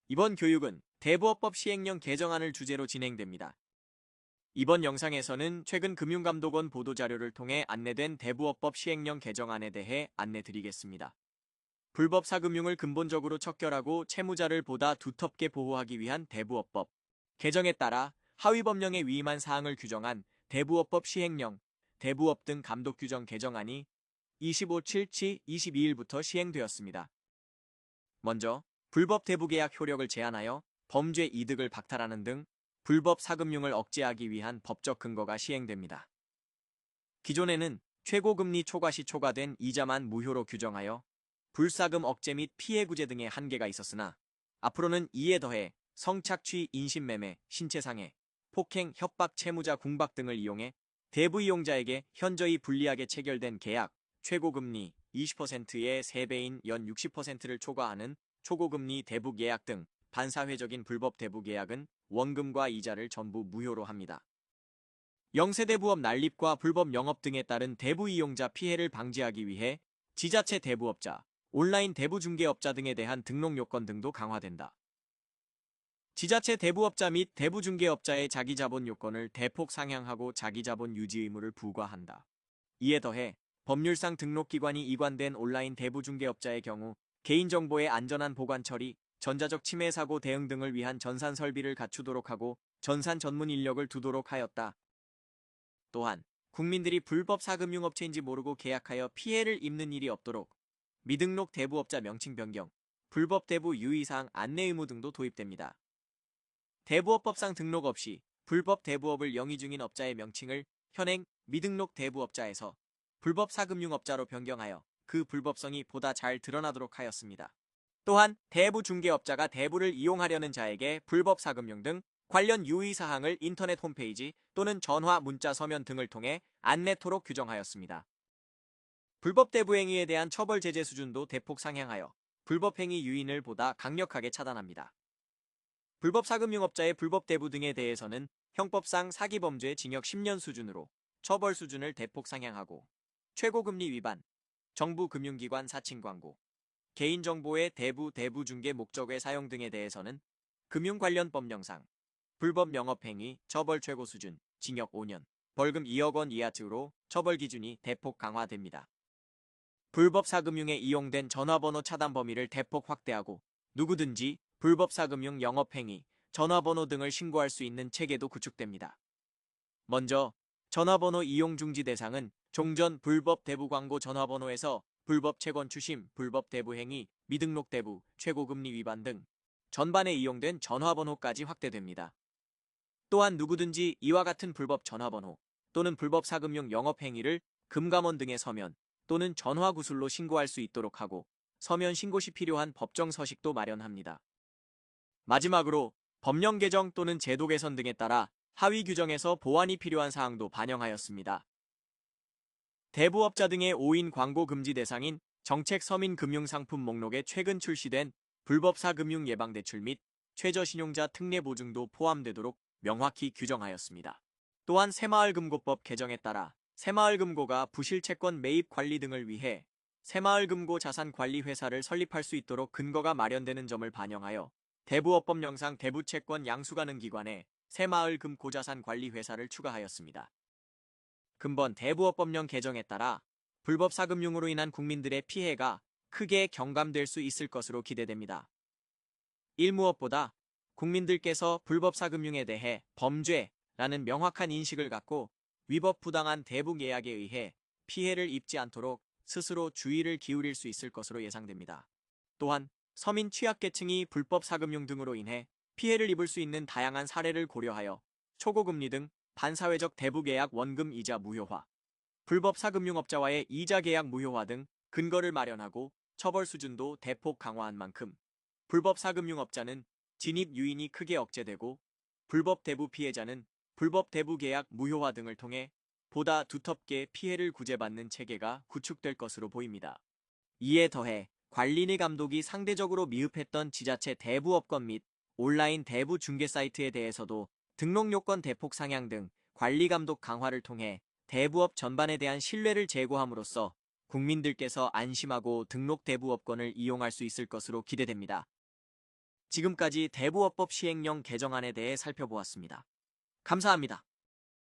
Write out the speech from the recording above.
이번 교육은 대부업법 시행령 개정안을 주제로 진행됩니다. 이번 영상에서는 최근 금융감독원 보도자료를 통해 안내된 대부업법 시행령 개정안에 대해 안내드리겠습니다. 불법 사금융을 근본적으로 척결하고 채무자를 보다 두텁게 보호하기 위한 대부업법 개정에 따라 하위법령에 위임한 사항을 규정한 대부업법 시행령, 대부업 등 감독규정 개정안이 25/7/22일부터 시행되었습니다. 먼저 불법 대부계약 효력을 제한하여 범죄 이득을 박탈하는 등 불법 사금융을 억제하기 위한 법적 근거가 시행됩니다. 기존에는 최고금리 초과시 초과된 이자만 무효로 규정하여 불사금 억제 및 피해 구제 등의 한계가 있었으나 앞으로는 이에 더해 성착취, 인신매매, 신체상해, 폭행, 협박, 채무자 궁박 등을 이용해 대부 이용자에게 현저히 불리하게 체결된 계약, 최고금리 20%의 3배인 연 60%를 초과하는 초고금리 대부계약 등 반사회적인 불법 대부계약은 원금과 이자를 전부 무효로 합니다. 영세대부업 난립과 불법 영업 등에 따른 대부 이용자 피해를 방지하기 위해 지자체 대부업자, 온라인 대부중개업자 등에 대한 등록 요건 등도 강화된다. 지자체 대부업자 및 대부중개업자의 자기자본 요건을 대폭 상향하고 자기자본 유지 의무를 부과한다. 이에 더해 법률상 등록기관이 이관된 온라인 대부중개업자의 경우 개인정보의 안전한 보관 처리, 전자적 침해 사고 대응 등을 위한 전산 설비를 갖추도록 하고 전산 전문 인력을 두도록 하였다. 또한 국민들이 불법 사금융업체인지 모르고 계약하여 피해를 입는 일이 없도록 미등록 대부업자 명칭 변경, 불법 대부 유의사항 안내 의무 등도 도입됩니다. 대부업법상 등록 없이 불법 대부업을 영위 중인 업자의 명칭을 현행 미등록 대부업자에서 불법 사금융업자로 변경하여 그 불법성이 보다 잘 드러나도록 하였습니다. 또한 대부중개업자가 대부를 이용하려는 자에게 불법 사금융 등 관련 유의사항을 인터넷 홈페이지 또는 전화, 문자, 서면 등을 통해 안내토록 규정하였습니다. 불법 대부행위에 대한 처벌 제재 수준도 대폭 상향하여 불법행위 유인을 보다 강력하게 차단합니다. 불법 사금융업자의 불법 대부 등에 대해서는 형법상 사기범죄 징역 10년 수준으로 처벌 수준을 대폭 상향하고 최고금리 위반, 정부 금융기관 사칭 광고, 개인정보의 대부중개 목적의 사용 등에 대해서는 금융 관련 법령상 불법 영업행위 처벌 최고 수준 징역 5년, 벌금 2억 원 이하로 처벌 기준이 대폭 강화됩니다. 불법 사금융에 이용된 전화번호 차단 범위를 대폭 확대하고 누구든지 불법 사금융 영업행위, 전화번호 등을 신고할 수 있는 체계도 구축됩니다. 먼저 전화번호 이용 중지 대상은 종전 불법 대부 광고 전화번호에서 불법 채권 추심, 불법 대부 행위, 미등록 대부, 최고금리 위반 등 전반에 이용된 전화번호까지 확대됩니다. 또한 누구든지 이와 같은 불법 전화번호 또는 불법 사금융 영업행위를 금감원 등의 서면 또는 전화 구술로 신고할 수 있도록 하고 서면 신고 시 필요한 법정 서식도 마련합니다. 마지막으로 법령 개정 또는 제도 개선 등에 따라 하위 규정에서 보완이 필요한 사항도 반영하였습니다. 대부업자 등의 5인 광고 금지 대상인 정책 서민 금융상품 목록에 최근 출시된 불법 사금융 예방대출 및 최저신용자 특례 보증도 포함되도록 명확히 규정하였습니다. 또한 새마을금고법 개정에 따라 새마을금고가 부실채권 매입 관리 등을 위해 새마을금고 자산관리회사를 설립할 수 있도록 근거가 마련되는 점을 반영하여 대부업법령상 대부채권 양수가능 기관에 새마을금고자산관리회사를 추가하였습니다. 근본 대부업법령 개정에 따라 불법 사금융으로 인한 국민들의 피해가 크게 경감될 수 있을 것으로 기대됩니다. 무엇보다 국민들께서 불법 사금융에 대해 범죄라는 명확한 인식을 갖고 위법 부당한 대부 예약에 의해 피해를 입지 않도록 스스로 주의를 기울일 수 있을 것으로 예상됩니다. 또한 서민 취약계층이 불법 사금융 등으로 인해 피해를 입을 수 있는 다양한 사례를 고려하여 초고금리 등 반사회적 대부계약 원금 이자 무효화, 불법 사금융업자와의 이자 계약 무효화 등 근거를 마련하고 처벌 수준도 대폭 강화한 만큼 불법 사금융업자는 진입 유인이 크게 억제되고 불법 대부 피해자는 불법 대부 계약 무효화 등을 통해 보다 두텁게 피해를 구제받는 체계가 구축될 것으로 보입니다. 이에 더해 관리니 감독이 상대적으로 미흡했던 지자체 대부업권 및 온라인 대부 중개 사이트에 대해서도 등록 요건 대폭 상향 등 관리 감독 강화를 통해 대부업 전반에 대한 신뢰를 제고함으로써 국민들께서 안심하고 등록 대부업권을 이용할 수 있을 것으로 기대됩니다. 지금까지 대부업법 시행령 개정안에 대해 살펴보았습니다. 감사합니다.